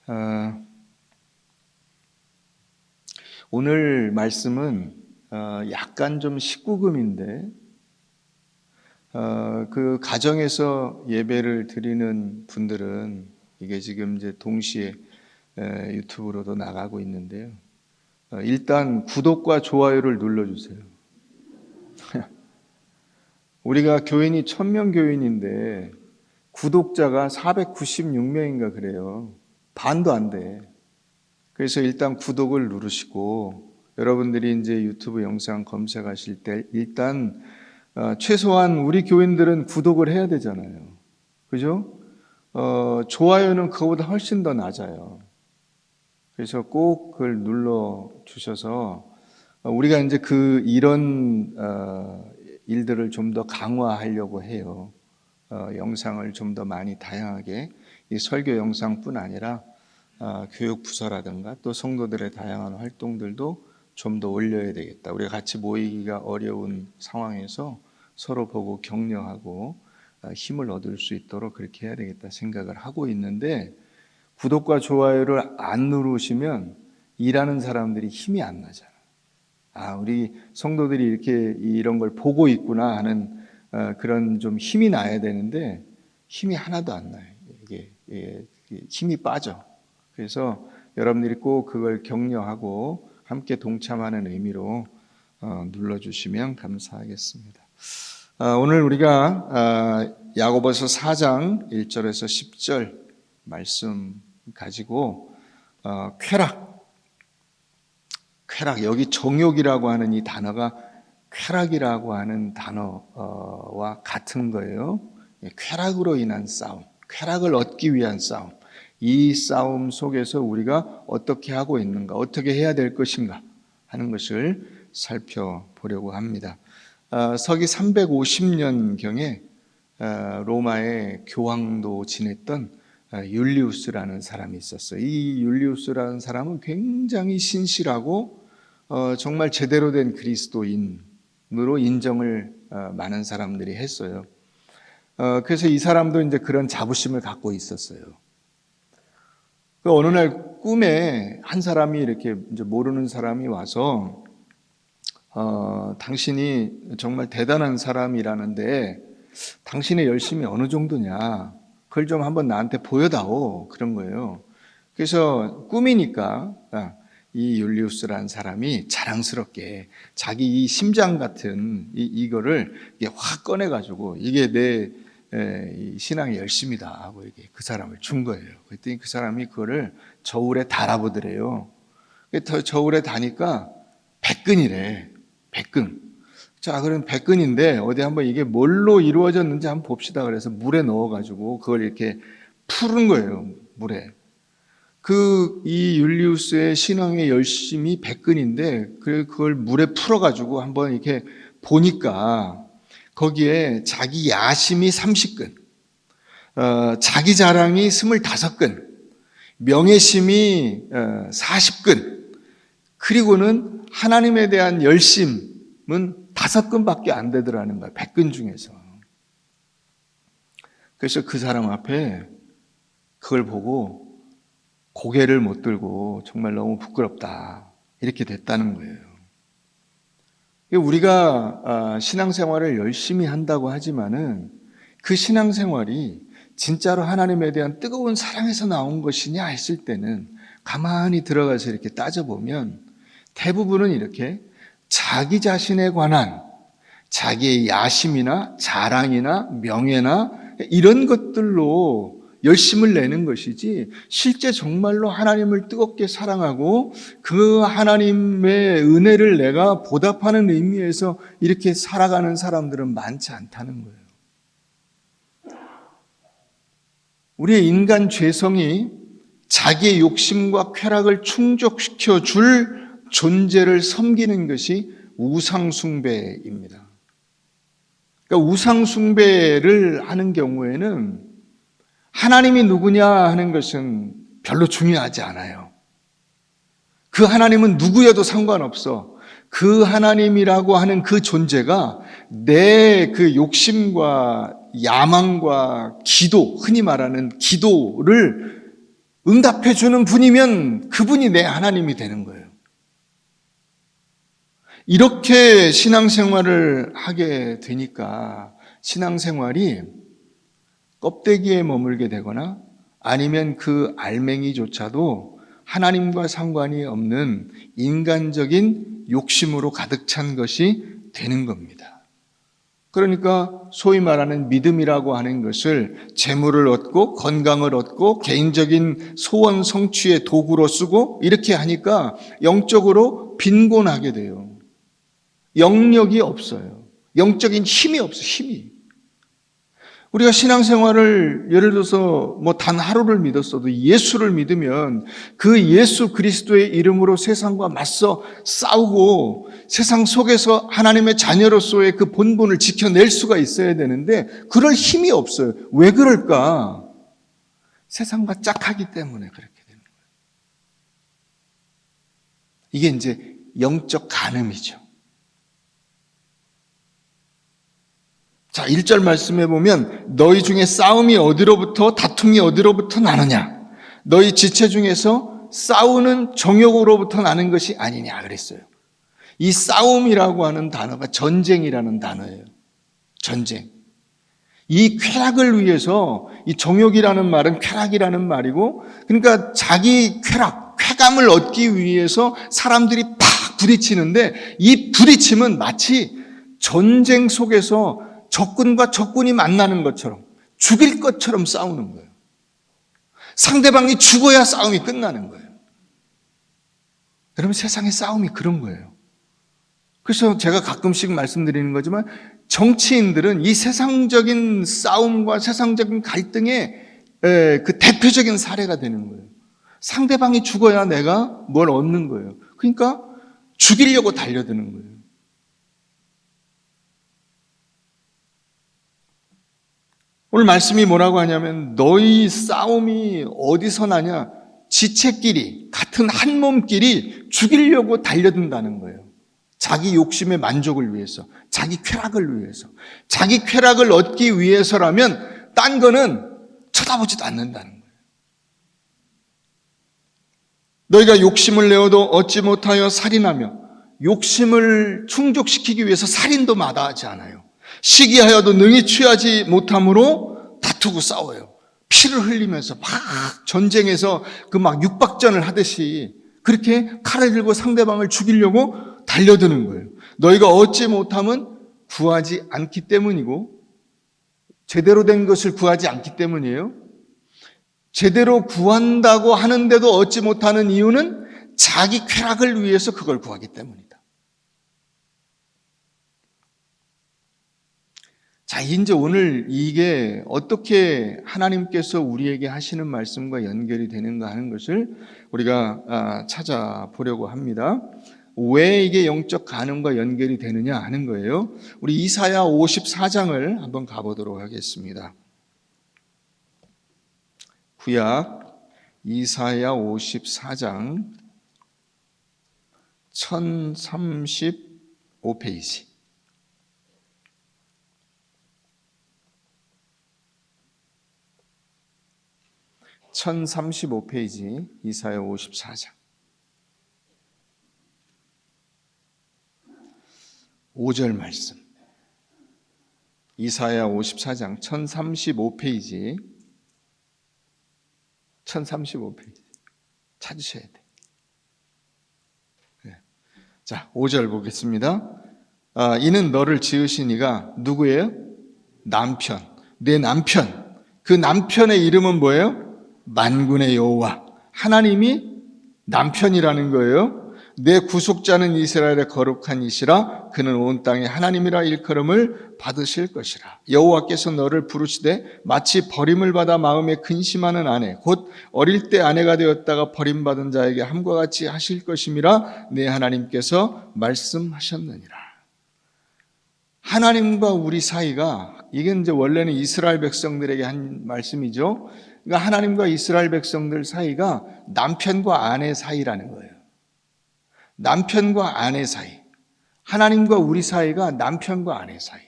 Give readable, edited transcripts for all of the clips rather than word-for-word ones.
어, 오늘 말씀은 약간 좀 19금인데 그 가정에서 예배를 드리는 분들은 이게 지금 이제 동시에 유튜브로도 나가고 있는데요. 일단 구독과 좋아요를 눌러주세요. 우리가 교인이 1000명 교인인데 구독자가 496명인가 그래요. 반도 안 돼. 그래서 일단 구독을 누르시고 여러분들이 이제 유튜브 영상 검색하실 때 일단 최소한 우리 교인들은 구독을 해야 되잖아요. 그죠? 좋아요는 그거보다 훨씬 더 낮아요. 그래서 꼭 그걸 눌러 주셔서 우리가 이제 이런 일들을 좀 더 강화하려고 해요. 영상을 좀 더 많이 다양하게 이 설교 영상뿐 아니라 교육 부서라든가 또 성도들의 다양한 활동들도 좀 더 올려야 되겠다. 우리가 같이 모이기가 어려운 상황에서 서로 보고 격려하고 힘을 얻을 수 있도록 그렇게 해야 되겠다 생각을 하고 있는데 구독과 좋아요를 안 누르시면 일하는 사람들이 힘이 안 나잖아요. 우리 성도들이 이렇게 이런 걸 보고 있구나 하는 그런 좀 힘이 나야 되는데 힘이 하나도 안 나요. 이게 힘이 빠져. 그래서 여러분들이 꼭 그걸 격려하고 함께 동참하는 의미로 눌러주시면 감사하겠습니다. 오늘 우리가 야고보서 4장 1절에서 10절 말씀 가지고 쾌락, 여기 정욕이라고 하는 이 단어가 쾌락이라고 하는 단어와 같은 거예요. 쾌락으로 인한 싸움, 쾌락을 얻기 위한 싸움. 이 싸움 속에서 우리가 어떻게 하고 있는가, 어떻게 해야 될 것인가 하는 것을 살펴보려고 합니다. 서기 350년경에 로마의 교황도 지냈던 율리우스라는 사람이 있었어요. 이 율리우스라는 사람은 굉장히 신실하고 정말 제대로 된 그리스도인으로 인정을 많은 사람들이 했어요. 그래서 이 사람도 이제 그런 자부심을 갖고 있었어요. 그 어느 날 꿈에 한 사람이 이렇게 이제 모르는 사람이 와서 당신이 정말 대단한 사람이라는데 당신의 열심이 어느 정도냐? 그걸 좀 한번 나한테 보여다오. 그런 거예요. 그래서 꿈이니까 이 율리우스라는 사람이 자랑스럽게 자기 이 심장 같은 이거를 확 꺼내가지고 이게 내 신앙의 열심이다 하고 이렇게 그 사람을 준 거예요. 그랬더니 그 사람이 그거를 저울에 달아보더래요. 저울에 다니까 100근이래. 100근. 자, 그럼 100근인데 어디 한번 이게 뭘로 이루어졌는지 한번 봅시다. 그래서 물에 넣어가지고 그걸 이렇게 푸른 거예요. 물에. 이 율리우스의 신앙의 열심이 100근인데 그걸 물에 풀어가지고 한번 이렇게 보니까 거기에 자기 야심이 30근, 자기 자랑이 25근, 명예심이 40근, 그리고는 하나님에 대한 열심은 5근밖에 안 되더라는 거야. 100근 중에서. 그래서 그 사람 앞에 그걸 보고 고개를 못 들고 정말 너무 부끄럽다. 이렇게 됐다는 거예요. 우리가 신앙생활을 열심히 한다고 하지만은 그 신앙생활이 진짜로 하나님에 대한 뜨거운 사랑에서 나온 것이냐 했을 때는 가만히 들어가서 이렇게 따져보면 대부분은 이렇게 자기 자신에 관한 자기의 야심이나 자랑이나 명예나 이런 것들로 열심을 내는 것이지 실제 정말로 하나님을 뜨겁게 사랑하고 그 하나님의 은혜를 내가 보답하는 의미에서 이렇게 살아가는 사람들은 많지 않다는 거예요. 우리의 인간 죄성이 자기의 욕심과 쾌락을 충족시켜 줄 존재를 섬기는 것이 우상숭배입니다. 그러니까 우상숭배를 하는 경우에는 하나님이 누구냐 하는 것은 별로 중요하지 않아요. 그 하나님은 누구여도 상관없어. 그 하나님이라고 하는 그 존재가 내 그 욕심과 야망과 기도, 흔히 말하는 기도를 응답해 주는 분이면 그분이 내 하나님이 되는 거예요. 이렇게 신앙생활을 하게 되니까 신앙생활이 껍데기에 머물게 되거나 아니면 그 알맹이조차도 하나님과 상관이 없는 인간적인 욕심으로 가득 찬 것이 되는 겁니다. 그러니까 소위 말하는 믿음이라고 하는 것을 재물을 얻고 건강을 얻고 개인적인 소원 성취의 도구로 쓰고 이렇게 하니까 영적으로 빈곤하게 돼요. 영역이 없어요. 영적인 힘이 없어요. 힘이. 우리가 신앙생활을 예를 들어서 단 하루를 믿었어도 예수를 믿으면 그 예수 그리스도의 이름으로 세상과 맞서 싸우고 세상 속에서 하나님의 자녀로서의 그 본분을 지켜낼 수가 있어야 되는데 그럴 힘이 없어요. 왜 그럴까? 세상과 짝하기 때문에 그렇게 되는 거예요. 이게 이제 영적 간음이죠. 자, 1절 말씀해 보면 너희 중에 싸움이 어디로부터 다툼이 어디로부터 나느냐? 너희 지체 중에서 싸우는 정욕으로부터 나는 것이 아니냐 그랬어요. 이 싸움이라고 하는 단어가 전쟁이라는 단어예요. 전쟁. 이 쾌락을 위해서 이 정욕이라는 말은 쾌락이라는 말이고 그러니까 자기 쾌감을 얻기 위해서 사람들이 팍 부딪히는데 이 부딪힘은 마치 전쟁 속에서 적군과 적군이 만나는 것처럼 죽일 것처럼 싸우는 거예요. 상대방이 죽어야 싸움이 끝나는 거예요. 여러분 세상의 싸움이 그런 거예요. 그래서 제가 가끔씩 말씀드리는 거지만 정치인들은 이 세상적인 싸움과 세상적인 갈등의 그 대표적인 사례가 되는 거예요. 상대방이 죽어야 내가 뭘 얻는 거예요. 그러니까 죽이려고 달려드는 거예요. 오늘 말씀이 뭐라고 하냐면 너희 싸움이 어디서 나냐? 지체끼리 같은 한 몸끼리 죽이려고 달려든다는 거예요. 자기 욕심의 만족을 위해서, 자기 쾌락을 위해서. 자기 쾌락을 얻기 위해서라면 딴 거는 쳐다보지도 않는다는 거예요. 너희가 욕심을 내어도 얻지 못하여 살인하며 욕심을 충족시키기 위해서 살인도 마다하지 않아요. 시기하여도 능히 취하지 못함으로 다투고 싸워요. 피를 흘리면서 막 전쟁에서 그 막 육박전을 하듯이 그렇게 칼을 들고 상대방을 죽이려고 달려드는 거예요. 너희가 얻지 못함은 구하지 않기 때문이고 제대로 된 것을 구하지 않기 때문이에요. 제대로 구한다고 하는데도 얻지 못하는 이유는 자기 쾌락을 위해서 그걸 구하기 때문이다. 자, 이제 오늘 이게 어떻게 하나님께서 우리에게 하시는 말씀과 연결이 되는가 하는 것을 우리가 찾아보려고 합니다. 왜 이게 영적 간음과 연결이 되느냐 하는 거예요. 우리 이사야 54장을 한번 가보도록 하겠습니다. 구약 이사야 54장 1035페이지. (1035페이지) 이사야 54장 5절 말씀. 이사야 54장 1035페이지 1035페이지 찾으셔야 돼요. 네. 자, 5절 보겠습니다. 이는 너를 지으신 이가 누구예요? 남편. 내 남편. 그 남편의 이름은 뭐예요? 만군의 여호와. 하나님이 남편이라는 거예요. 내 구속자는 이스라엘의 거룩한 이시라. 그는 온 땅의 하나님이라 일컬음을 받으실 것이라. 여호와께서 너를 부르시되 마치 버림을 받아 마음에 근심하는 아내 곧 어릴 때 아내가 되었다가 버림받은 자에게 함과 같이 하실 것임이라 내 하나님께서 말씀하셨느니라. 하나님과 우리 사이가 이게 이제 원래는 이스라엘 백성들에게 한 말씀이죠. 그러니까 하나님과 이스라엘 백성들 사이가 남편과 아내 사이라는 거예요. 남편과 아내 사이. 하나님과 우리 사이가 남편과 아내 사이.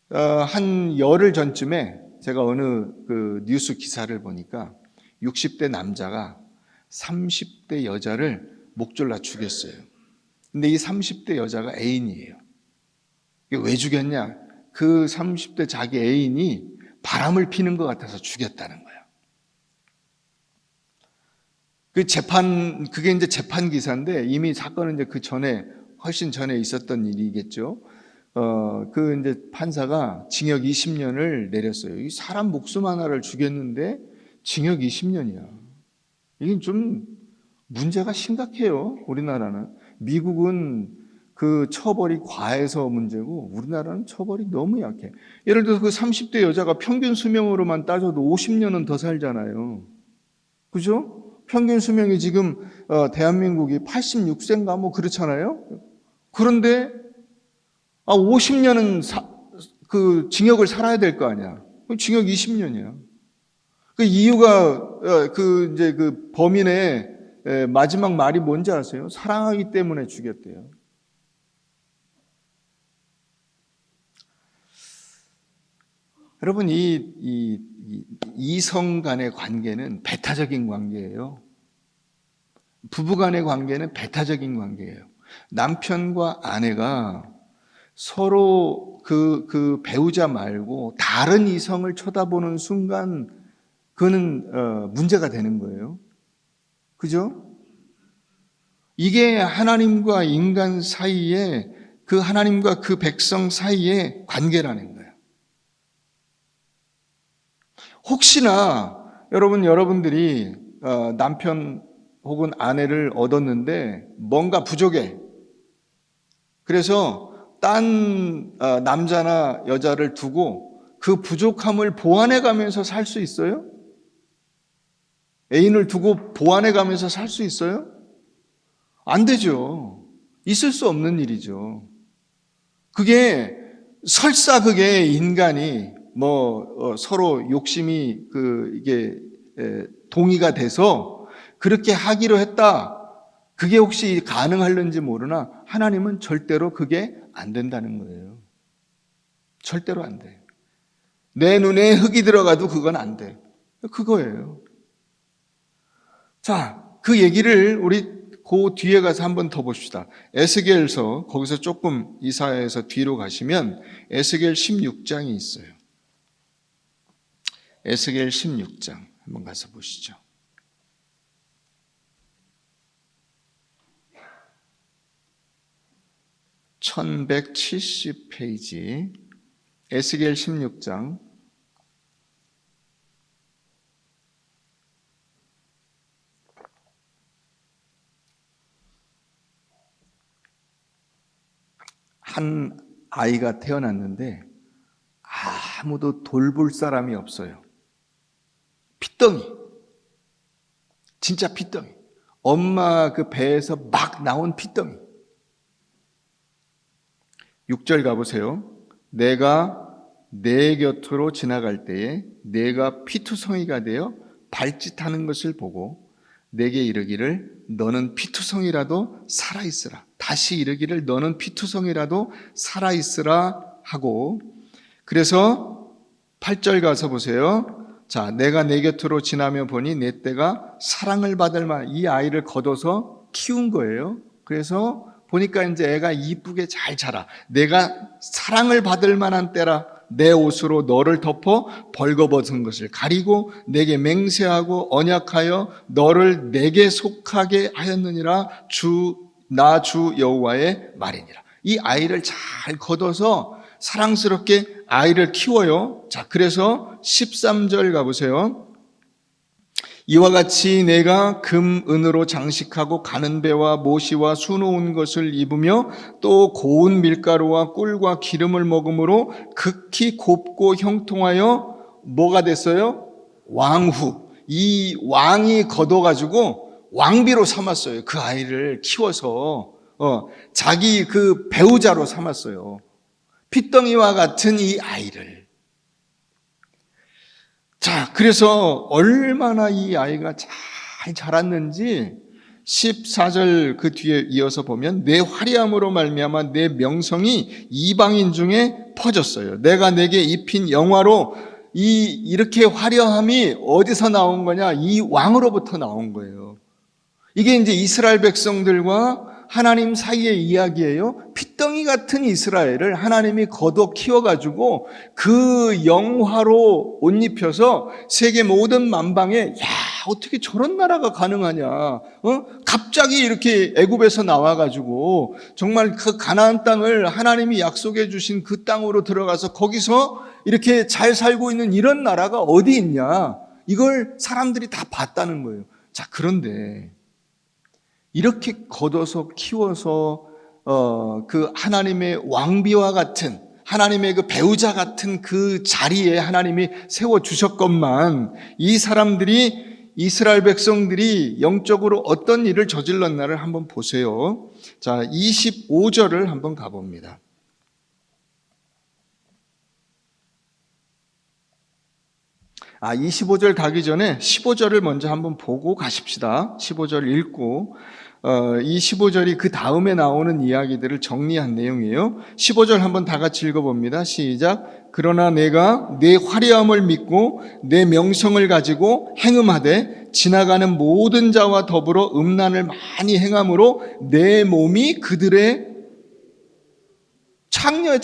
한 열흘 전쯤에 제가 어느 그 뉴스 기사를 보니까 60대 남자가 30대 여자를 목 졸라 죽였어요. 근데 이 30대 여자가 애인이에요. 이게 왜 죽였냐? 그 30대 자기 애인이 바람을 피는 것 같아서 죽였다는 거예요. 그게 이제 재판 기사인데 이미 사건은 이제 그 전에, 훨씬 전에 있었던 일이겠죠. 이제 판사가 징역 20년을 내렸어요. 이 사람 목숨 하나를 죽였는데 징역 20년이야. 이게 좀 문제가 심각해요. 우리나라는. 미국은 그 처벌이 과해서 문제고 우리나라는 처벌이 너무 약해. 예를 들어서 그 30대 여자가 평균 수명으로만 따져도 50년은 더 살잖아요. 그죠? 평균 수명이 지금 대한민국이 86세인가 뭐 그렇잖아요. 그런데 50년은 그 징역을 살아야 될 거 아니야. 징역 20년이야. 그 이유가 이제 그 범인의 마지막 말이 뭔지 아세요? 사랑하기 때문에 죽였대요. 여러분, 이성 간의 관계는 배타적인 관계예요. 부부 간의 관계는 배타적인 관계예요. 남편과 아내가 서로 그 배우자 말고 다른 이성을 쳐다보는 순간 그거는 문제가 되는 거예요. 그죠? 이게 하나님과 인간 사이에, 그 하나님과 그 백성 사이의 관계라는 거예요. 혹시나 여러분들이 남편 혹은 아내를 얻었는데 뭔가 부족해. 그래서 딴 남자나 여자를 두고 그 부족함을 보완해 가면서 살 수 있어요? 애인을 두고 보완해 가면서 살 수 있어요? 안 되죠. 있을 수 없는 일이죠. 설사 그게 인간이 서로 욕심이 이게 동의가 돼서 그렇게 하기로 했다. 그게 혹시 가능할는지 모르나 하나님은 절대로 그게 안 된다는 거예요. 절대로 안 돼. 내 눈에 흙이 들어가도 그건 안 돼. 그거예요. 자, 그 얘기를 우리 그 뒤에 가서 한번 더 봅시다. 에스겔서, 거기서 조금 이사야에서 뒤로 가시면 에스겔 16장이 있어요. 에스겔 16장 한번 가서 보시죠. (1170페이지) 에스겔 16장 한 아이가 태어났는데 아무도 돌볼 사람이 없어요. 핏덩이, 진짜 핏덩이. 엄마 그 배에서 막 나온 핏덩이. 6절 가보세요. 내가 내 곁으로 지나갈 때에 내가 피투성이가 되어 발짓하는 것을 보고 내게 이르기를 너는 피투성이라도 살아있으라. 다시 이르기를 너는 피투성이라도 살아있으라 하고, 그래서 8절 가서 보세요. 자, 내가 내 곁으로 지나며 보니 내 때가 사랑을 받을 만한, 이 아이를 걷어서 키운 거예요. 그래서 보니까 이제 애가 이쁘게 잘 자라. 내가 사랑을 받을 만한 때라. 내 옷으로 너를 덮어 벌거벗은 것을 가리고 내게 맹세하고 언약하여 너를 내게 속하게 하였느니라. 나 주 여호와의 말이니라. 이 아이를 잘 걷어서 사랑스럽게 아이를 키워요. 자, 그래서 13절 가보세요. 이와 같이 내가 금, 은으로 장식하고 가는 배와 모시와 수놓은 것을 입으며 또 고운 밀가루와 꿀과 기름을 먹음으로 극히 곱고 형통하여 뭐가 됐어요? 왕후. 이 왕이 걷어가지고 왕비로 삼았어요. 그 아이를 키워서 자기 그 배우자로 삼았어요. 핏덩이와 같은 이 아이를. 자, 그래서 얼마나 이 아이가 잘 자랐는지 14절 그 뒤에 이어서 보면 내 화려함으로 말미암아 내 명성이 이방인 중에 퍼졌어요. 내가 내게 입힌 영화로 이렇게 화려함이 어디서 나온 거냐? 이 왕으로부터 나온 거예요. 이게 이제 이스라엘 백성들과 하나님 사이의 이야기예요. 핏덩이 같은 이스라엘을 하나님이 거둬 키워가지고 그 영화로 옷 입혀서 세계 모든 만방에 어떻게 저런 나라가 가능하냐? 갑자기 이렇게 애굽에서 나와가지고 정말 그 가나안 땅을 하나님이 약속해 주신 그 땅으로 들어가서 거기서 이렇게 잘 살고 있는 이런 나라가 어디 있냐? 이걸 사람들이 다 봤다는 거예요. 자, 그런데 이렇게 걷어서 키워서 그 하나님의 왕비와 같은 하나님의 그 배우자 같은 그 자리에 하나님이 세워 주셨건만 이 사람들이 이스라엘 백성들이 영적으로 어떤 일을 저질렀나를 한번 보세요. 자, 25절을 한번 가봅니다. 아, 25절 가기 전에 15절을 먼저 한번 보고 가십시다. 15절 읽고 이 15절이 그 다음에 나오는 이야기들을 정리한 내용이에요. 15절 한번 다 같이 읽어봅니다. 시작. 그러나 내가 내 화려함을 믿고 내 명성을 가지고 행음하되 지나가는 모든 자와 더불어 음란을 많이 행함으로 내 몸이 그들의 창녀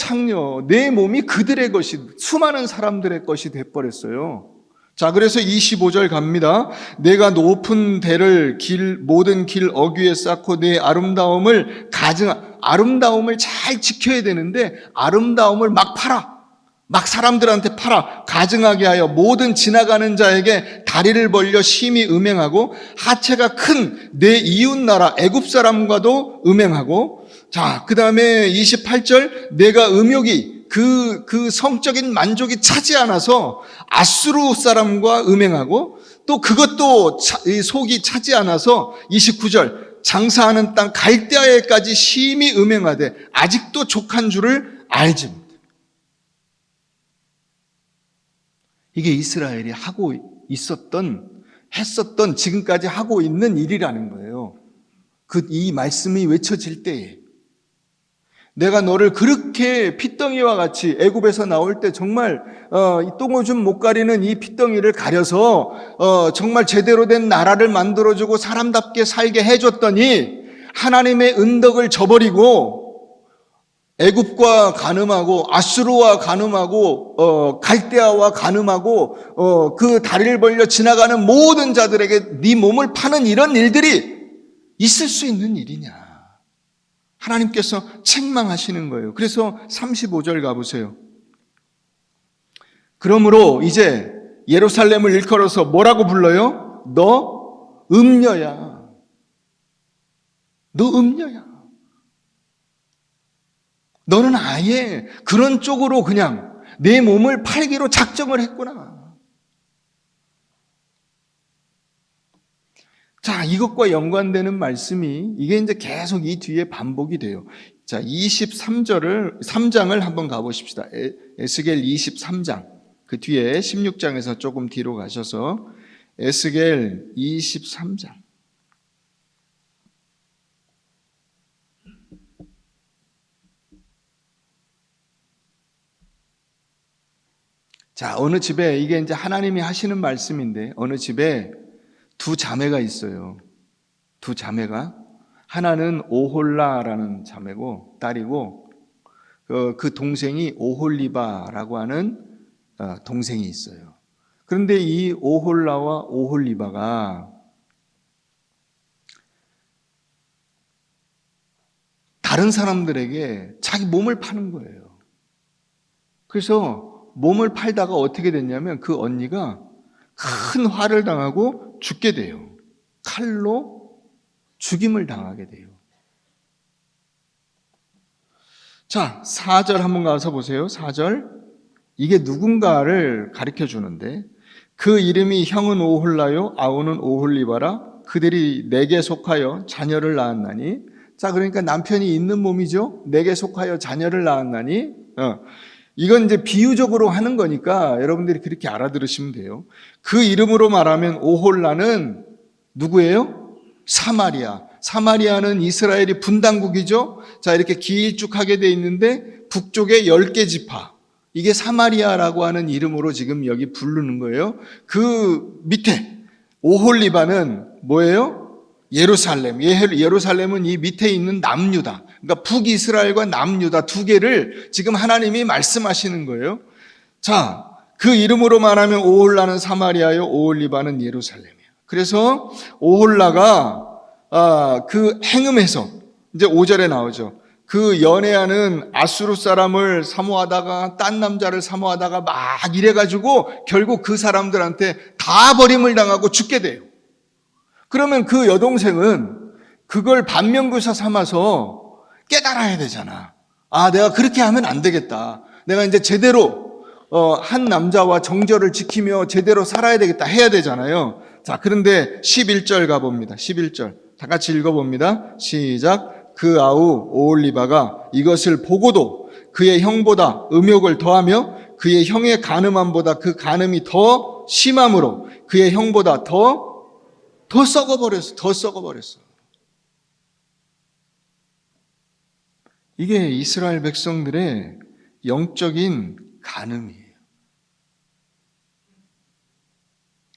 내 몸이 그들의 것이 수많은 사람들의 것이 돼버렸어요. 자, 그래서 25절 갑니다. 내가 높은 대를 모든 길 어귀에 쌓고 내 아름다움을 아름다움을 잘 지켜야 되는데 아름다움을 막 팔아. 막 사람들한테 팔아. 가증하게 하여 모든 지나가는 자에게 다리를 벌려 심히 음행하고 하체가 큰 내 이웃 나라 애굽 사람과도 음행하고 자, 그 다음에 28절 내가 음욕이 그 성적인 만족이 차지 않아서 아수르 사람과 음행하고 또 그것도 속이 차지 않아서 29절 장사하는 땅 갈대아에까지 심히 음행하되 아직도 족한 줄을 알지 못해. 이게 이스라엘이 하고 했었던 지금까지 하고 있는 일이라는 거예요. 이 말씀이 외쳐질 때에 내가 너를 그렇게 핏덩이와 같이 애굽에서 나올 때 정말 이 똥오줌 못 가리는 이 핏덩이를 가려서 정말 제대로 된 나라를 만들어주고 사람답게 살게 해줬더니 하나님의 은덕을 저버리고 애굽과 간음하고 아수르와 간음하고 갈대아와 간음하고 그 다리를 벌려 지나가는 모든 자들에게 네 몸을 파는 이런 일들이 있을 수 있는 일이냐? 하나님께서 책망하시는 거예요. 그래서 35절 가보세요. 그러므로 이제 예루살렘을 일컬어서 뭐라고 불러요? 너 음녀야. 너 음녀야. 너는 아예 그런 쪽으로 그냥 내 몸을 팔기로 작정을 했구나. 자, 이것과 연관되는 말씀이 이게 이제 계속 이 뒤에 반복이 돼요. 자, 3장을 한번 가보십시다. 에스겔 23장. 그 뒤에 16장에서 조금 뒤로 가셔서 에스겔 23장. 자, 어느 집에 이게 이제 하나님이 하시는 말씀인데 어느 집에 두 자매가 있어요. 두 자매가 하나는 오홀라라는 자매고 딸이고 그 동생이 오홀리바라고 하는 동생이 있어요. 그런데 이 오홀라와 오홀리바가 다른 사람들에게 자기 몸을 파는 거예요. 그래서 몸을 팔다가 어떻게 됐냐면 그 언니가 큰 화를 당하고 죽게 돼요. 칼로 죽임을 당하게 돼요. 자, 4절 한번 가서 보세요. 4절. 이게 누군가를 가르쳐 주는데 그 이름이 형은 오홀라요 아우는 오홀리바라 그들이 내게 속하여 자녀를 낳았나니. 자, 그러니까 남편이 있는 몸이죠. 내게 속하여 자녀를 낳았나니. 이건 이제 비유적으로 하는 거니까 여러분들이 그렇게 알아들으시면 돼요. 그 이름으로 말하면 오홀라는 누구예요? 사마리아. 사마리아는 이스라엘이 분당국이죠. 자, 이렇게 길쭉하게 돼 있는데 북쪽에 10개 지파. 이게 사마리아라고 하는 이름으로 지금 여기 부르는 거예요. 그 밑에 오홀리바는 뭐예요? 예루살렘. 예루살렘은 이 밑에 있는 남유다. 그러니까 북이스라엘과 남유다 두 개를 지금 하나님이 말씀하시는 거예요. 자, 그 이름으로 말하면 오홀라는 사마리아요, 오홀리바는 예루살렘이에요. 그래서 오홀라가 그 행음에서 이제 5절에 나오죠. 그 연애하는 아수르 사람을 사모하다가 딴 남자를 사모하다가 막 이래가지고 결국 그 사람들한테 다 버림을 당하고 죽게 돼요. 그러면 그 여동생은 그걸 반면교사 삼아서 깨달아야 되잖아. 아, 내가 그렇게 하면 안 되겠다. 내가 이제 제대로 한 남자와 정절을 지키며 제대로 살아야 되겠다 해야 되잖아요. 자, 그런데 11절 가봅니다. 11절 다 같이 읽어봅니다. 시작. 그 아우 오홀리바가 이것을 보고도 그의 형보다 음욕을 더하며 그의 형의 간음함보다 그 간음이 더 심함으로 그의 형보다 더 썩어버렸어. 이게 이스라엘 백성들의 영적인 간음이에요.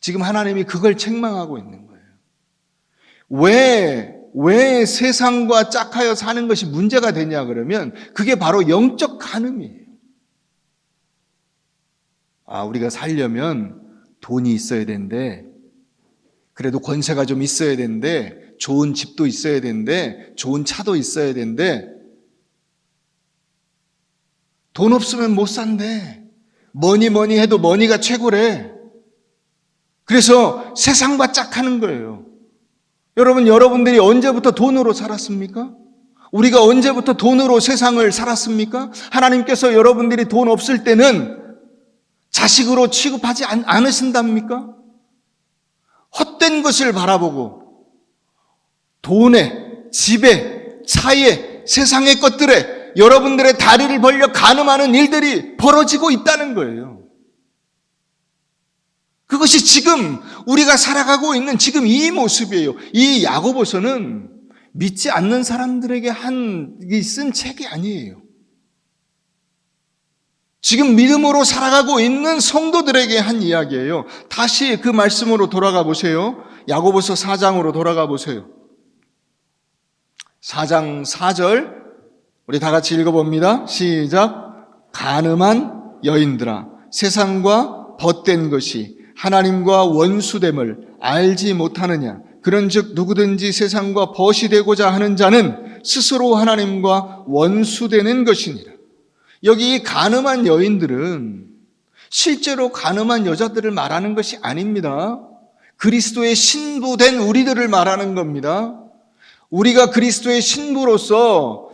지금 하나님이 그걸 책망하고 있는 거예요. 왜 세상과 짝하여 사는 것이 문제가 되냐 그러면 그게 바로 영적 간음이에요. 우리가 살려면 돈이 있어야 되는데, 그래도 권세가 좀 있어야 되는데, 좋은 집도 있어야 되는데, 좋은 차도 있어야 되는데, 돈 없으면 못 산대. 뭐니 해도 머니가 최고래. 그래서 세상과 짝하는 거예요. 여러분들이 언제부터 돈으로 살았습니까? 우리가 언제부터 돈으로 세상을 살았습니까? 하나님께서 여러분들이 돈 없을 때는 자식으로 취급하지 않으신답니까? 헛된 것을 바라보고 돈에, 집에, 차에, 세상의 것들에 여러분들의 다리를 벌려 간음하는 일들이 벌어지고 있다는 거예요. 그것이 지금 우리가 살아가고 있는 지금 이 모습이에요. 이 야고보서는 믿지 않는 사람들에게 쓴 책이 아니에요. 지금 믿음으로 살아가고 있는 성도들에게 한 이야기예요. 다시 그 말씀으로 돌아가 보세요. 야고보서 4장으로 돌아가 보세요. 4장 4절 우리 다 같이 읽어봅니다. 시작. 간음한 여인들아, 세상과 벗된 것이 하나님과 원수됨을 알지 못하느냐. 그런즉 누구든지 세상과 벗이 되고자 하는 자는 스스로 하나님과 원수되는 것이니라. 여기 이 간음한 여인들은 실제로 간음한 여자들을 말하는 것이 아닙니다. 그리스도의 신부된 우리들을 말하는 겁니다. 우리가 그리스도의 신부로서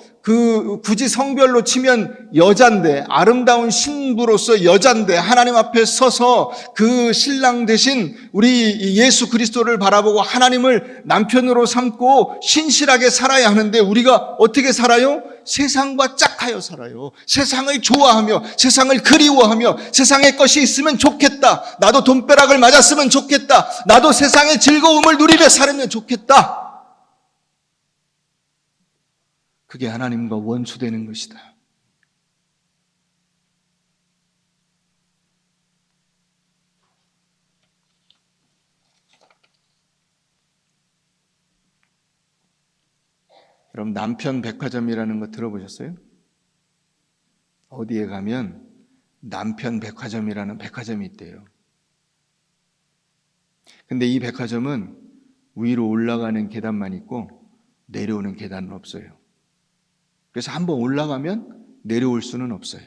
굳이 성별로 치면 여잔데, 아름다운 신부로서 여잔데 하나님 앞에 서서 그 신랑 대신 우리 예수 그리스도를 바라보고 하나님을 남편으로 삼고 신실하게 살아야 하는데 우리가 어떻게 살아요? 세상과 짝하여 살아요. 세상을 좋아하며 세상을 그리워하며 세상의 것이 있으면 좋겠다. 나도 돈벼락을 맞았으면 좋겠다. 나도 세상의 즐거움을 누리며 살면 좋겠다. 그게 하나님과 원수되는 것이다. 여러분, 남편 백화점이라는 거 들어보셨어요? 어디에 가면 남편 백화점이라는 백화점이 있대요. 근데 이 백화점은 위로 올라가는 계단만 있고 내려오는 계단은 없어요. 그래서 한번 올라가면 내려올 수는 없어요.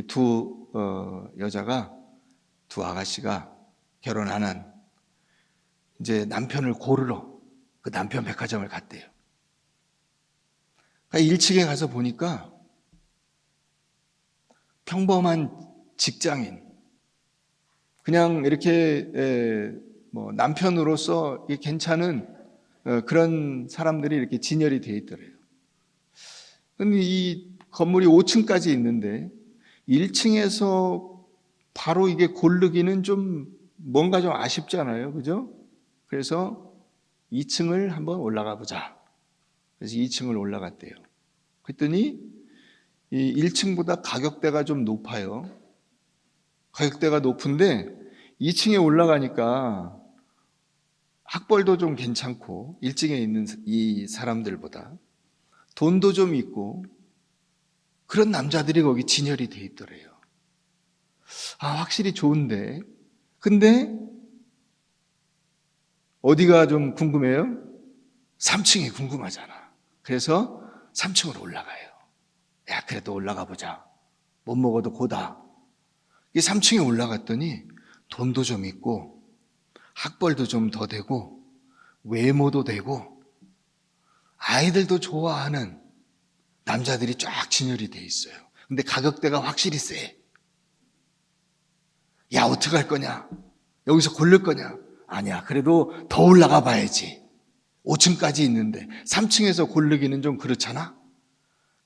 두 아가씨가 결혼 안 한 이제 남편을 고르러 그 남편 백화점을 갔대요. 1층에 가서 보니까 평범한 직장인, 그냥 이렇게 남편으로서 괜찮은 그런 사람들이 이렇게 진열이 되어 있더래요. 근데 이 건물이 5층까지 있는데 1층에서 바로 이게 고르기는 좀 뭔가 좀 아쉽잖아요. 그죠? 그래서 2층을 한번 올라가 보자. 그래서 2층을 올라갔대요. 그랬더니 이 1층보다 가격대가 좀 높아요. 가격대가 높은데 2층에 올라가니까 학벌도 좀 괜찮고 1층에 있는 이 사람들보다 돈도 좀 있고 그런 남자들이 거기 진열이 돼 있더래요. 확실히 좋은데. 근데 어디가 좀 궁금해요? 3층이 궁금하잖아. 그래서 3층으로 올라가요. 야, 그래도 올라가 보자. 못 먹어도 고다. 이 3층에 올라갔더니 돈도 좀 있고 학벌도 좀 더 되고 외모도 되고 아이들도 좋아하는 남자들이 쫙 진열이 돼 있어요. 근데 가격대가 확실히 세. 야, 어떡할 거냐? 여기서 고를 거냐? 아니야. 그래도 더 올라가 봐야지. 5층까지 있는데 3층에서 고르기는 좀 그렇잖아.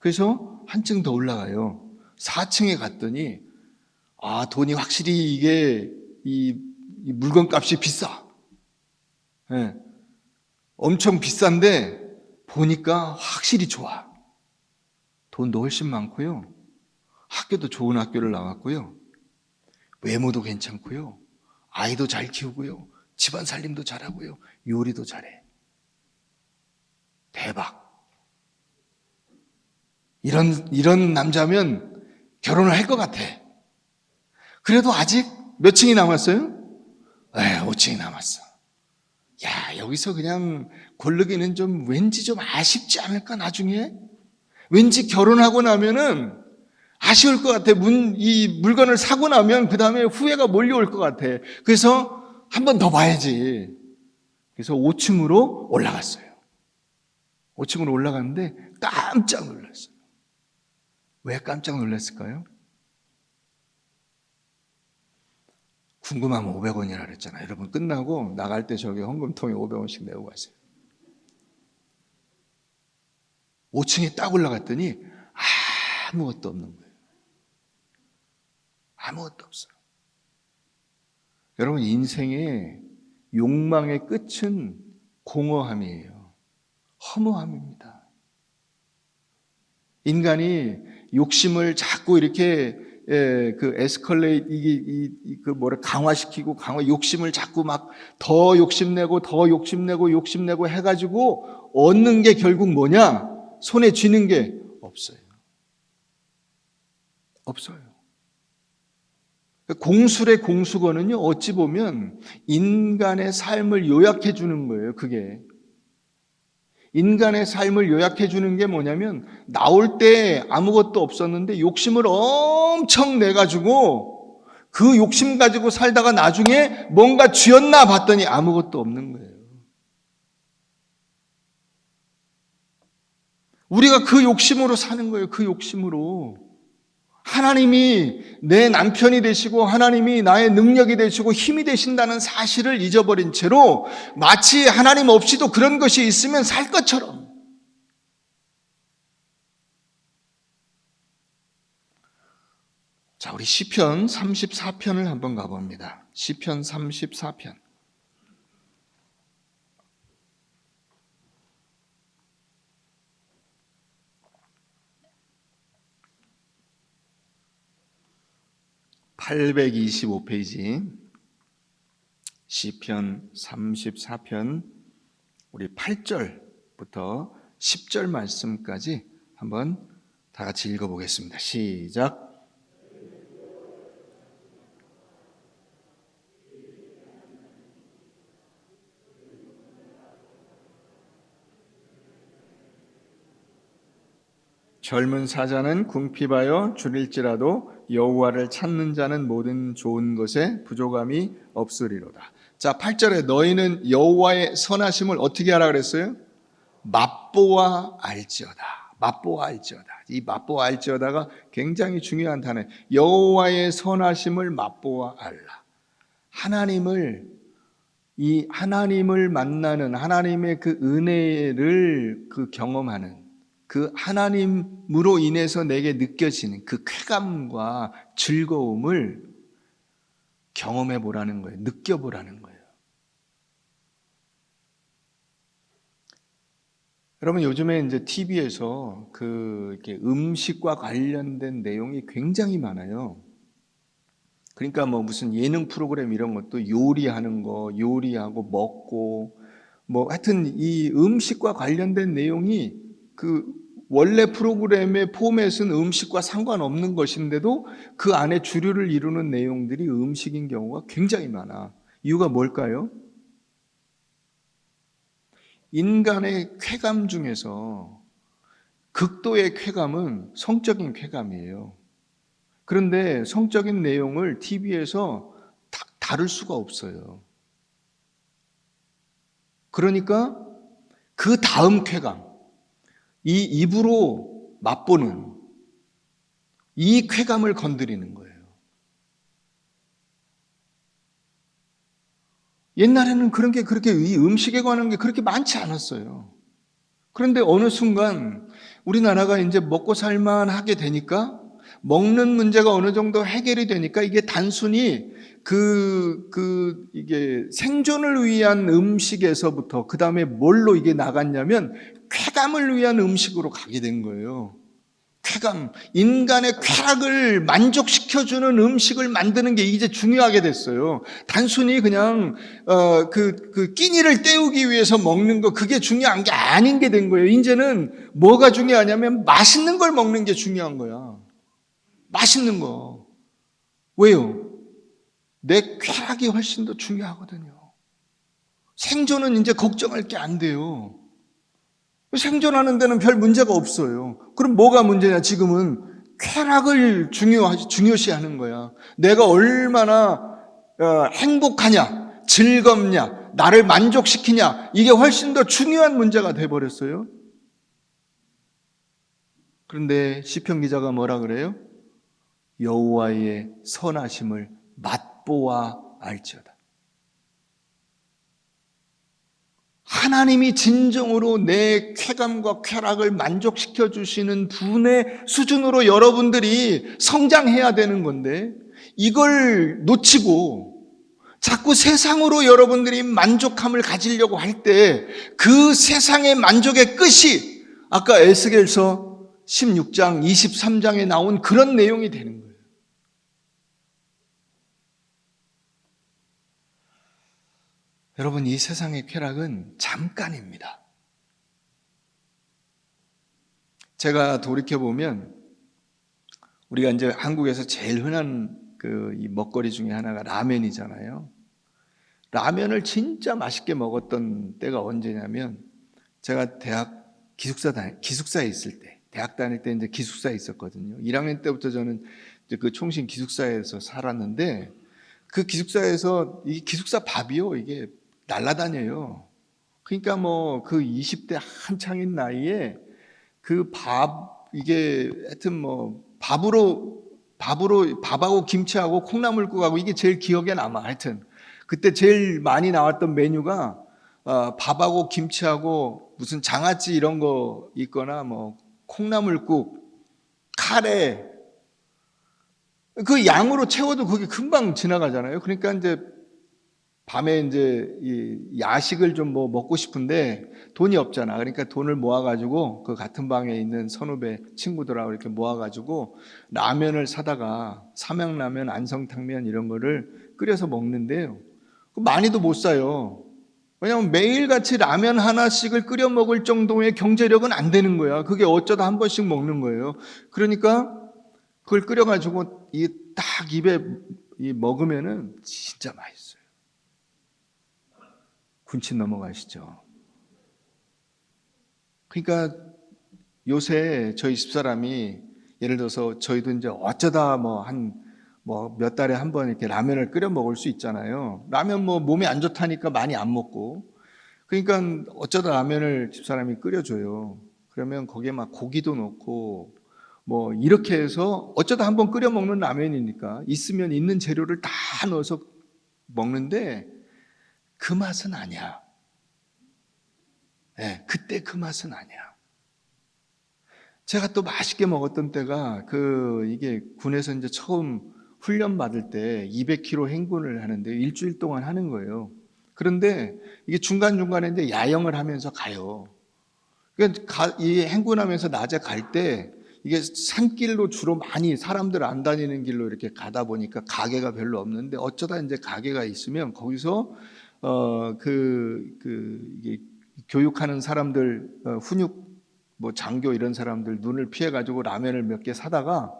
그래서 한층 더 올라가요. 4층에 갔더니 돈이 확실히 이게 이 물건값이 비싸. 네. 엄청 비싼데 보니까 확실히 좋아. 돈도 훨씬 많고요. 학교도 좋은 학교를 나왔고요. 외모도 괜찮고요. 아이도 잘 키우고요. 집안 살림도 잘하고요. 요리도 잘해. 대박. 이런 남자면 결혼을 할 것 같아. 그래도 아직 몇 층이 남았어요? 5층이 남았어. 야, 여기서 그냥 고르기는 좀 왠지 좀 아쉽지 않을까, 나중에? 왠지 결혼하고 나면은 아쉬울 것 같아. 이 물건을 사고 나면 그 다음에 후회가 몰려올 것 같아. 그래서 한 번 더 봐야지. 그래서 5층으로 올라갔어요. 5층으로 올라갔는데 깜짝 놀랐어요. 왜 깜짝 놀랐을까요? 궁금하면 500원이라 그랬잖아요. 여러분 끝나고 나갈 때 저기 헌금통에 500원씩 내고 가세요. 5층에 딱 올라갔더니 아무것도 없는 거예요. 아무것도 없어요. 여러분 인생의 욕망의 끝은 공허함이에요. 허무함입니다. 인간이 욕심을 자꾸 이렇게 그 에스컬레이트 강화시키고 욕심을 자꾸 막 더 욕심내고 해가지고 얻는 게 결국 뭐냐? 손에 쥐는 게 없어요. 없어요. 공술의 공수거는요, 어찌 보면 인간의 삶을 요약해 주는 거예요, 그게. 인간의 삶을 요약해 주는 게 뭐냐면, 나올 때 아무것도 없었는데 욕심을 엄청 내가지고 그 욕심 가지고 살다가 나중에 뭔가 쥐었나 봤더니 아무것도 없는 거예요. 우리가 그 욕심으로 사는 거예요, 그 욕심으로. 하나님이 내 남편이 되시고 하나님이 나의 능력이 되시고 힘이 되신다는 사실을 잊어버린 채로 마치 하나님 없이도 그런 것이 있으면 살 것처럼. 자, 우리 시편 34편을 한번 가봅니다. 시편 34편. (825페이지) 시편 34편 우리 8절부터 10절 말씀까지 한번 다 같이 읽어보겠습니다. 시작. 젊은 사자는 궁핍하여 줄일지라도 여호와를 찾는 자는 모든 좋은 것에 부족함이 없으리로다. 자, 8절에 너희는 여호와의 선하심을 어떻게 하라 그랬어요? 맛보아 알지어다. 맛보아 알지어다. 이 맛보아 알지어다가 굉장히 중요한 단어예요. 여호와의 선하심을 맛보아 알라. 하나님을 만나는 하나님의 그 은혜를 경험하는 그 하나님으로 인해서 내게 느껴지는 그 쾌감과 즐거움을 경험해 보라는 거예요. 느껴보라는 거예요. 여러분 요즘에 이제 TV에서 이렇게 음식과 관련된 내용이 굉장히 많아요. 그러니까 뭐 무슨 예능 프로그램 이런 것도 요리하는 거, 요리하고 먹고 뭐 하여튼 이 음식과 관련된 내용이 그 원래 프로그램의 포맷은 음식과 상관없는 것인데도 그 안에 주류를 이루는 내용들이 음식인 경우가 굉장히 많아. 이유가 뭘까요? 인간의 쾌감 중에서 극도의 쾌감은 성적인 쾌감이에요. 그런데 성적인 내용을 TV에서 다룰 수가 없어요. 그러니까 그 다음 쾌감, 이 입으로 맛보는 이 쾌감을 건드리는 거예요. 옛날에는 그런 게 그렇게 이 음식에 관한 게 그렇게 많지 않았어요. 그런데 어느 순간 우리나라가 이제 먹고 살만하게 되니까 먹는 문제가 어느 정도 해결이 되니까 이게 단순히 이게 생존을 위한 음식에서부터 그 다음에 뭘로 이게 나갔냐면 쾌감을 위한 음식으로 가게 된 거예요. 쾌감, 인간의 쾌락을 만족시켜주는 음식을 만드는 게 이제 중요하게 됐어요. 단순히 그냥 끼니를 때우기 위해서 먹는 거 그게 중요한 게 아닌 게 된 거예요. 이제는 뭐가 중요하냐면 맛있는 걸 먹는 게 중요한 거야. 맛있는 거. 왜요? 내 쾌락이 훨씬 더 중요하거든요. 생존은 이제 걱정할 게 안 돼요. 생존하는 데는 별 문제가 없어요. 그럼 뭐가 문제냐? 지금은 쾌락을 중요시하는 거야. 내가 얼마나 행복하냐, 즐겁냐, 나를 만족시키냐, 이게 훨씬 더 중요한 문제가 돼버렸어요. 그런데 시편 기자가 뭐라 그래요? 여호와의 선하심을 맛보아 알지어다. 하나님이 진정으로 내 쾌감과 쾌락을 만족시켜 주시는 분의 수준으로 여러분들이 성장해야 되는 건데 이걸 놓치고 자꾸 세상으로 여러분들이 만족함을 가지려고 할 때 그 세상의 만족의 끝이 아까 에스겔서 16장 23장에 나온 그런 내용이 되는 거예요. 여러분, 이 세상의 쾌락은 잠깐입니다. 제가 돌이켜보면 우리가 이제 한국에서 제일 흔한 이 먹거리 중에 하나가 라면이잖아요. 라면을 진짜 맛있게 먹었던 때가 언제냐면 제가 기숙사에 있을 때, 대학 다닐 때 이제 기숙사에 있었거든요. 1학년 때부터 저는 이제 그 총신 기숙사에서 살았는데 그 기숙사에서 이 기숙사 밥이요, 이게 날라다녀요. 그러니까 뭐 그 20대 한창인 나이에 그 이게 하여튼 뭐 밥하고 김치하고 콩나물국하고 이게 제일 기억에 남아. 하여튼 그때 제일 많이 나왔던 메뉴가 밥하고 김치하고 무슨 장아찌 이런 거 있거나 뭐 콩나물국, 카레 그 양으로 채워도 그게 금방 지나가잖아요. 그러니까 이제 밤에 이제 이 야식을 좀 뭐 먹고 싶은데 돈이 없잖아. 그러니까 돈을 모아가지고 그 같은 방에 있는 선후배 친구들하고 이렇게 모아가지고 라면을 사다가 삼양라면, 안성탕면 이런 거를 끓여서 먹는데요. 많이도 못 사요. 왜냐하면 매일같이 라면 하나씩을 끓여 먹을 정도의 경제력은 안 되는 거야. 그게 어쩌다 한 번씩 먹는 거예요. 그러니까 그걸 끓여가지고 딱 입에 먹으면은 진짜 맛있어요. 군침 넘어가시죠. 그러니까 요새 저희 집사람이 예를 들어서 저희도 이제 어쩌다 몇 달에 한 번 이렇게 라면을 끓여 먹을 수 있잖아요. 라면 뭐 몸에 안 좋다니까 많이 안 먹고. 그러니까 어쩌다 라면을 집사람이 끓여줘요. 그러면 거기에 막 고기도 넣고 뭐 이렇게 해서 어쩌다 한 번 끓여 먹는 라면이니까 있으면 있는 재료를 다 넣어서 먹는데 그 맛은 아니야. 네, 그때 그 맛은 아니야. 제가 또 맛있게 먹었던 때가 이게 군에서 이제 처음 훈련 받을 때 200km 행군을 하는데 일주일 동안 하는 거예요. 그런데 이게 중간중간에 이제 야영을 하면서 가요. 그러니까 이 행군하면서 낮에 갈 때 이게 산길로 주로 많이 사람들 안 다니는 길로 이렇게 가다 보니까 가게가 별로 없는데 어쩌다 이제 가게가 있으면 거기서 이게 교육하는 사람들 훈육 뭐 장교 이런 사람들 눈을 피해 가지고 라면을 몇 개 사다가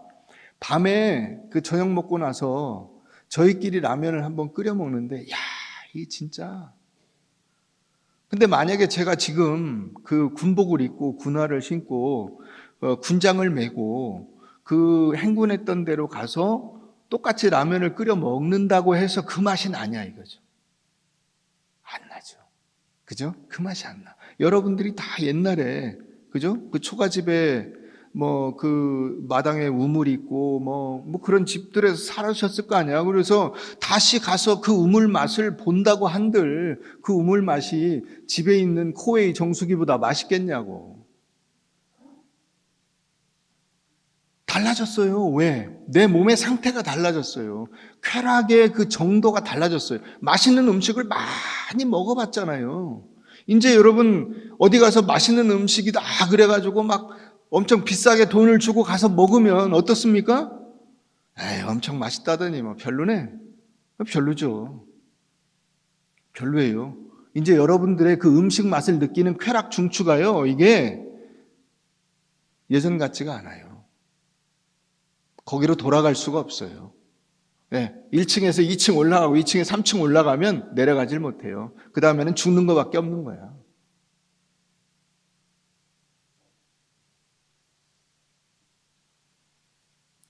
밤에 그 저녁 먹고 나서 저희끼리 라면을 한번 끓여 먹는데 야, 이 진짜. 근데 만약에 제가 지금 그 군복을 입고 군화를 신고 군장을 메고 그 행군했던 데로 가서 똑같이 라면을 끓여 먹는다고 해서 그 맛이 나냐 이거죠. 안 나죠. 그죠? 그 맛이 안 나. 여러분들이 다 옛날에 그죠? 그 초가집에 뭐 그 마당에 우물 있고 뭐 그런 집들에서 살으셨을 거 아니야. 그래서 다시 가서 그 우물 맛을 본다고 한들 그 우물 맛이 집에 있는 코웨이 정수기보다 맛있겠냐고. 달라졌어요. 왜? 내 몸의 상태가 달라졌어요. 쾌락의 그 정도가 달라졌어요. 맛있는 음식을 많이 먹어봤잖아요. 이제 여러분 어디 가서 맛있는 음식이다 그래가지고 막 엄청 비싸게 돈을 주고 가서 먹으면 어떻습니까? 에이, 엄청 맛있다더니 뭐 별로네. 별로죠. 별로예요. 이제 여러분들의 그 음식 맛을 느끼는 쾌락 중추가요, 이게 예전 같지가 않아요. 거기로 돌아갈 수가 없어요. 네, 1층에서 2층 올라가고 2층에 3층 올라가면 내려가질 못해요. 그 다음에는 죽는 것밖에 없는 거야.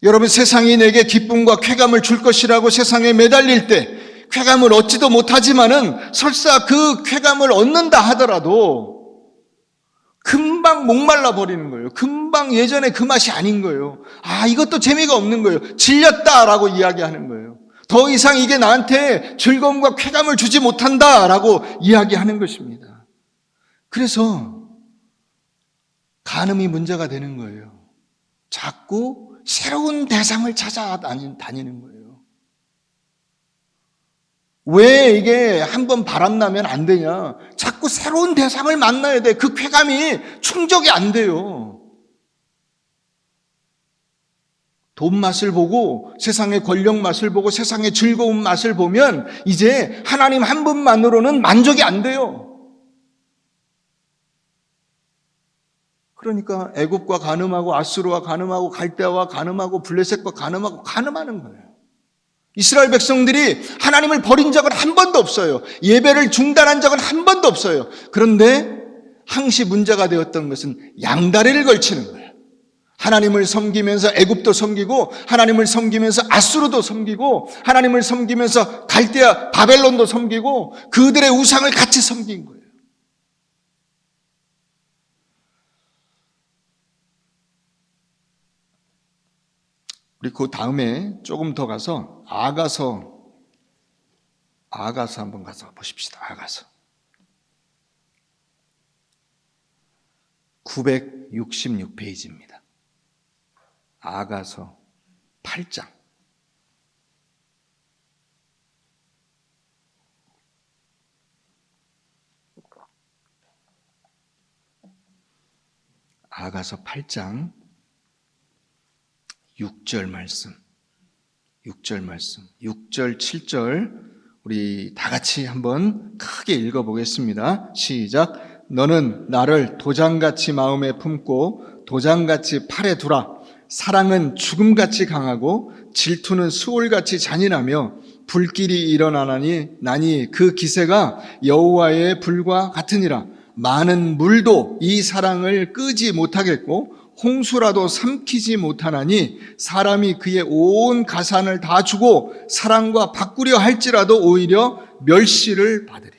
여러분, 세상이 내게 기쁨과 쾌감을 줄 것이라고 세상에 매달릴 때 쾌감을 얻지도 못하지만은 설사 그 쾌감을 얻는다 하더라도 금방 목말라 버리는 거예요. 금방 예전에 그 맛이 아닌 거예요. 아, 이것도 재미가 없는 거예요. 질렸다라고 이야기하는 거예요. 더 이상 이게 나한테 즐거움과 쾌감을 주지 못한다라고 이야기하는 것입니다. 그래서 간음이 문제가 되는 거예요. 자꾸 새로운 대상을 찾아다니는 거예요. 왜 이게 한번 바람나면 안 되냐? 자꾸 새로운 대상을 만나야 돼. 그 쾌감이 충족이 안 돼요. 돈 맛을 보고 세상의 권력 맛을 보고 세상의 즐거운 맛을 보면 이제 하나님 한 분만으로는 만족이 안 돼요. 그러니까 애굽과 간음하고 아수르와 간음하고 갈대아와 간음하고 블레셋과 간음하고 간음하는 거예요. 이스라엘 백성들이 하나님을 버린 적은 한 번도 없어요. 예배를 중단한 적은 한 번도 없어요. 그런데 항시 문제가 되었던 것은 양다리를 걸치는 거예요. 하나님을 섬기면서 애굽도 섬기고 하나님을 섬기면서 아수르도 섬기고 하나님을 섬기면서 갈대아 바벨론도 섬기고 그들의 우상을 같이 섬긴 거예요. 우리 그 다음에 조금 더 가서 아가서 한번 가서 보십시다. 아가서 966페이지입니다. 아가서 8장. 아가서 8장 6절 말씀, 6절, 7절 우리 다 같이 한번 크게 읽어보겠습니다. 시작. 너는 나를 도장같이 마음에 품고 도장같이 팔에 두라. 사랑은 죽음같이 강하고 질투는 수올같이 잔인하며 불길이 일어나니 그 기세가 여호와의 불과 같으니라. 많은 물도 이 사랑을 끄지 못하겠고 홍수라도 삼키지 못하나니 사람이 그의 온 가산을 다 주고 사랑과 바꾸려 할지라도 오히려 멸시를 받으리라.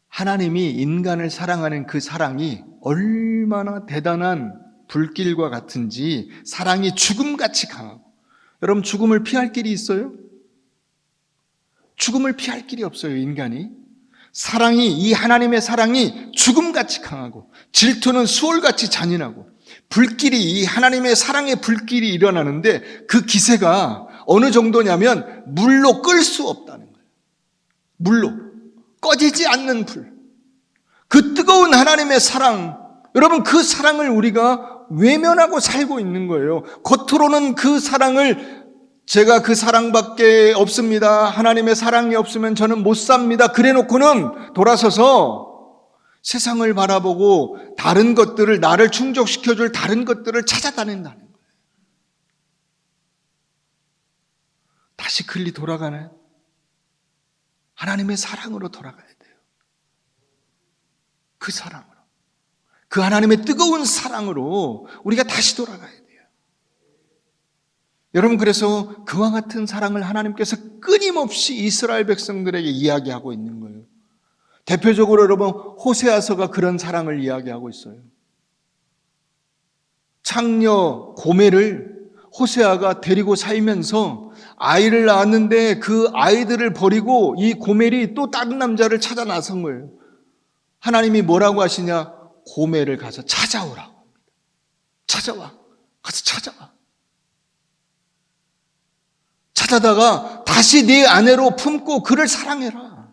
하나님이 인간을 사랑하는 그 사랑이 얼마나 대단한 불길과 같은지 사랑이 죽음같이 강하고, 여러분 죽음을 피할 길이 있어요? 죽음을 피할 길이 없어요. 인간이 이 하나님의 사랑이 죽음같이 강하고 질투는 수올같이 잔인하고 불길이, 이 하나님의 사랑의 불길이 일어나는데 그 기세가 어느 정도냐면 물로 끌 수 없다는 거예요. 물로 꺼지지 않는 불. 그 뜨거운 하나님의 사랑, 여러분 그 사랑을 우리가 외면하고 살고 있는 거예요. 겉으로는 그 사랑을 제가 그 사랑밖에 없습니다. 하나님의 사랑이 없으면 저는 못 삽니다. 그래 놓고는 돌아서서 세상을 바라보고 다른 것들을, 나를 충족시켜줄 다른 것들을 찾아다닌다는 거예요. 다시 글리 돌아가는 하나님의 사랑으로 돌아가야 돼요. 그 사랑으로. 그 하나님의 뜨거운 사랑으로 우리가 다시 돌아가야 돼요. 여러분, 그래서 그와 같은 사랑을 하나님께서 끊임없이 이스라엘 백성들에게 이야기하고 있는 거예요. 대표적으로 여러분, 호세아서가 그런 사랑을 이야기하고 있어요. 창녀 고멜을 호세아가 데리고 살면서 아이를 낳았는데 그 아이들을 버리고 이 고멜이 또 다른 남자를 찾아 나선 거예요. 하나님이 뭐라고 하시냐? 고멜을 가서 찾아오라고. 찾아와. 가서 찾아와. 찾아다가 다시 네 아내로 품고 그를 사랑해라.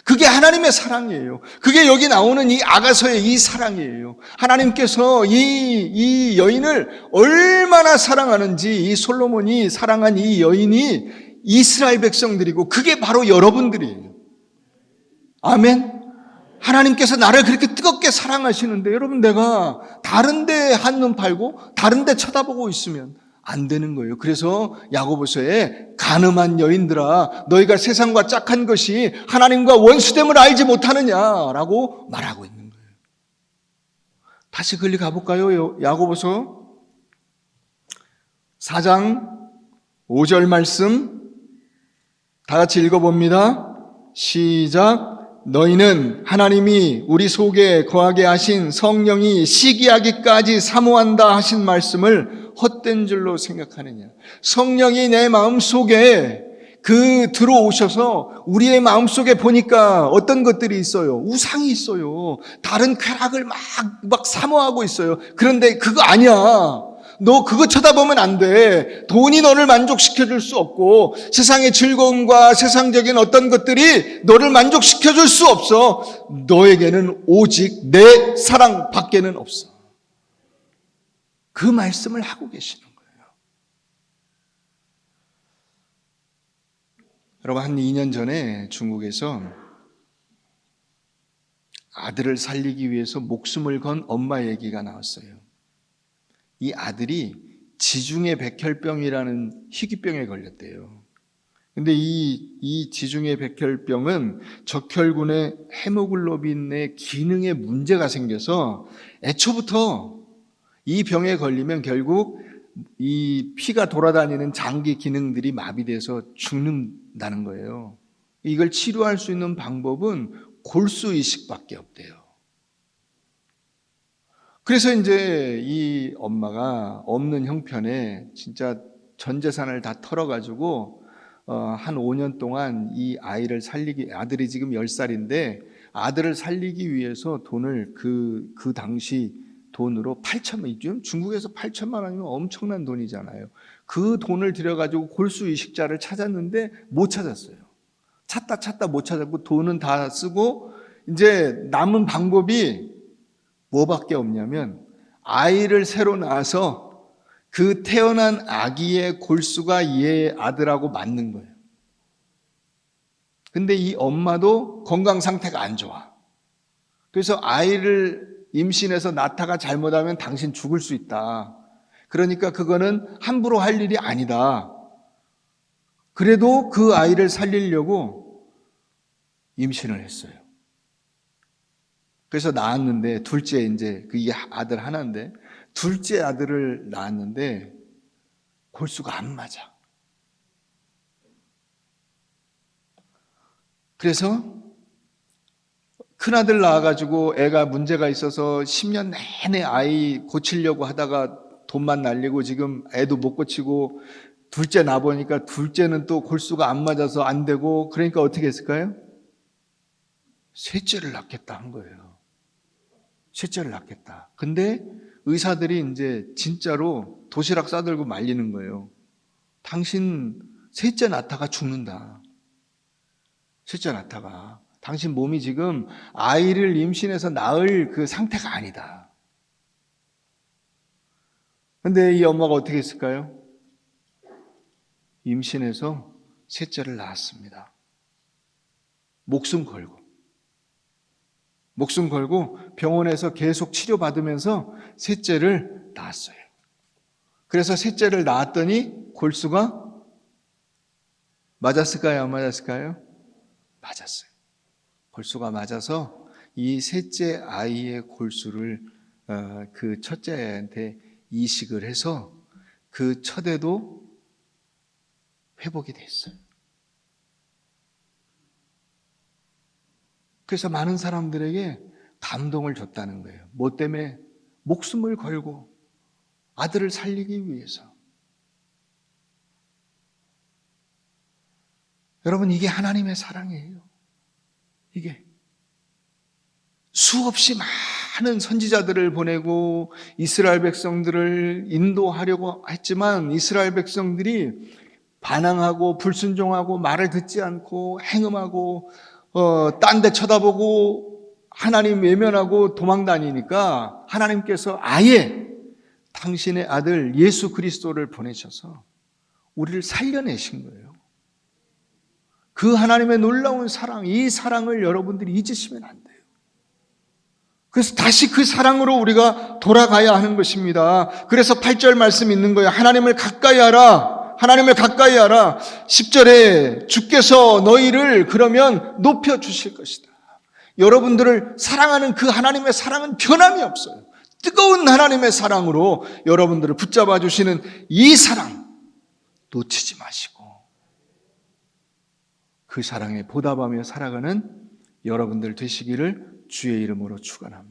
그게 하나님의 사랑이에요. 그게 여기 나오는 이 아가서의 이 사랑이에요. 하나님께서 이 여인을 얼마나 사랑하는지, 이 솔로몬이 사랑한 이 여인이 이스라엘 백성들이고 그게 바로 여러분들이에요. 아멘. 하나님께서 나를 그렇게 뜨겁게 사랑하시는데 여러분, 내가 다른 데 한눈 팔고 다른 데 쳐다보고 있으면 안 되는 거예요. 그래서 야고보서에 간음한 여인들아, 너희가 세상과 짝한 것이 하나님과 원수됨을 알지 못하느냐라고 말하고 있는 거예요. 다시 글리 가볼까요? 야고보서 4장 5절 말씀 다 같이 읽어봅니다. 시작. 너희는 하나님이 우리 속에 거하게 하신 성령이 시기하기까지 사모한다 하신 말씀을 헛된 줄로 생각하느냐. 성령이 내 마음속에 들어오셔서 우리의 마음속에 보니까 어떤 것들이 있어요. 우상이 있어요. 다른 쾌락을 막 사모하고 있어요. 그런데 그거 아니야. 너 그거 쳐다보면 안 돼. 돈이 너를 만족시켜 줄 수 없고 세상의 즐거움과 세상적인 어떤 것들이 너를 만족시켜 줄 수 없어. 너에게는 오직 내 사랑 밖에는 없어. 그 말씀을 하고 계시는 거예요. 여러분, 한 2년 전에 중국에서 아들을 살리기 위해서 목숨을 건 엄마 얘기가 나왔어요. 이 아들이 지중해 백혈병이라는 희귀병에 걸렸대요. 근데 이 지중해 백혈병은 적혈군의 헤모글로빈의 기능에 문제가 생겨서 애초부터 이 병에 걸리면 결국 이 피가 돌아다니는 장기 기능들이 마비돼서 죽는다는 거예요. 이걸 치료할 수 있는 방법은 골수 이식밖에 없대요. 그래서 이제 이 엄마가 없는 형편에 진짜 전 재산을 다 털어가지고 한 5년 동안 이 아이를 아들이 지금 10살인데 아들을 살리기 위해서 돈을 그 당시 돈으로 8천만, 지금 중국에서 8천만 원이면 엄청난 돈이잖아요. 그 돈을 들여가지고 골수 이식자를 찾았는데 못 찾았어요. 찾다 못 찾았고 돈은 다 쓰고 이제 남은 방법이 뭐밖에 없냐면 아이를 새로 낳아서 그 태어난 아기의 골수가 얘 아들하고 맞는 거예요. 근데 이 엄마도 건강 상태가 안 좋아. 그래서 아이를 임신해서 낳다가 잘못하면 당신 죽을 수 있다. 그러니까 그거는 함부로 할 일이 아니다. 그래도 그 아이를 살리려고 임신을 했어요. 그래서 낳았는데 둘째 이제 이 아들 하나인데 둘째 아들을 낳았는데 골수가 안 맞아. 그래서 큰아들 낳아가지고 애가 문제가 있어서 10년 내내 아이 고치려고 하다가 돈만 날리고 지금 애도 못 고치고 둘째 낳아보니까 둘째는 또 골수가 안 맞아서 안 되고 그러니까 어떻게 했을까요? 셋째를 낳겠다 한 거예요. 셋째를 낳겠다. 근데 의사들이 이제 진짜로 도시락 싸들고 말리는 거예요. 당신 셋째 낳다가 죽는다. 셋째 낳다가. 당신 몸이 지금 아이를 임신해서 낳을 그 상태가 아니다. 근데 이 엄마가 어떻게 했을까요? 임신해서 셋째를 낳았습니다. 목숨 걸고 병원에서 계속 치료받으면서 셋째를 낳았어요. 그래서 셋째를 낳았더니 골수가 맞았을까요? 안 맞았을까요? 맞았어요. 골수가 맞아서 이 셋째 아이의 골수를 그 첫째한테 이식을 해서 그 첫애도 회복이 됐어요. 그래서 많은 사람들에게 감동을 줬다는 거예요. 뭐 때문에? 목숨을 걸고 아들을 살리기 위해서. 여러분, 이게 하나님의 사랑이에요. 이게 수없이 많은 선지자들을 보내고 이스라엘 백성들을 인도하려고 했지만 이스라엘 백성들이 반항하고 불순종하고 말을 듣지 않고 행음하고 딴 데 쳐다보고 하나님 외면하고 도망다니니까 하나님께서 아예 당신의 아들 예수 그리스도를 보내셔서 우리를 살려내신 거예요. 그 하나님의 놀라운 사랑, 이 사랑을 여러분들이 잊으시면 안 돼요. 그래서 다시 그 사랑으로 우리가 돌아가야 하는 것입니다. 그래서 8절 말씀 있는 거예요. 하나님을 가까이 하라. 하나님을 가까이 하라. 10절에 주께서 너희를 그러면 높여주실 것이다. 여러분들을 사랑하는 그 하나님의 사랑은 변함이 없어요. 뜨거운 하나님의 사랑으로 여러분들을 붙잡아 주시는 이 사랑 놓치지 마시고 그 사랑에 보답하며 살아가는 여러분들 되시기를 주의 이름으로 축원합니다.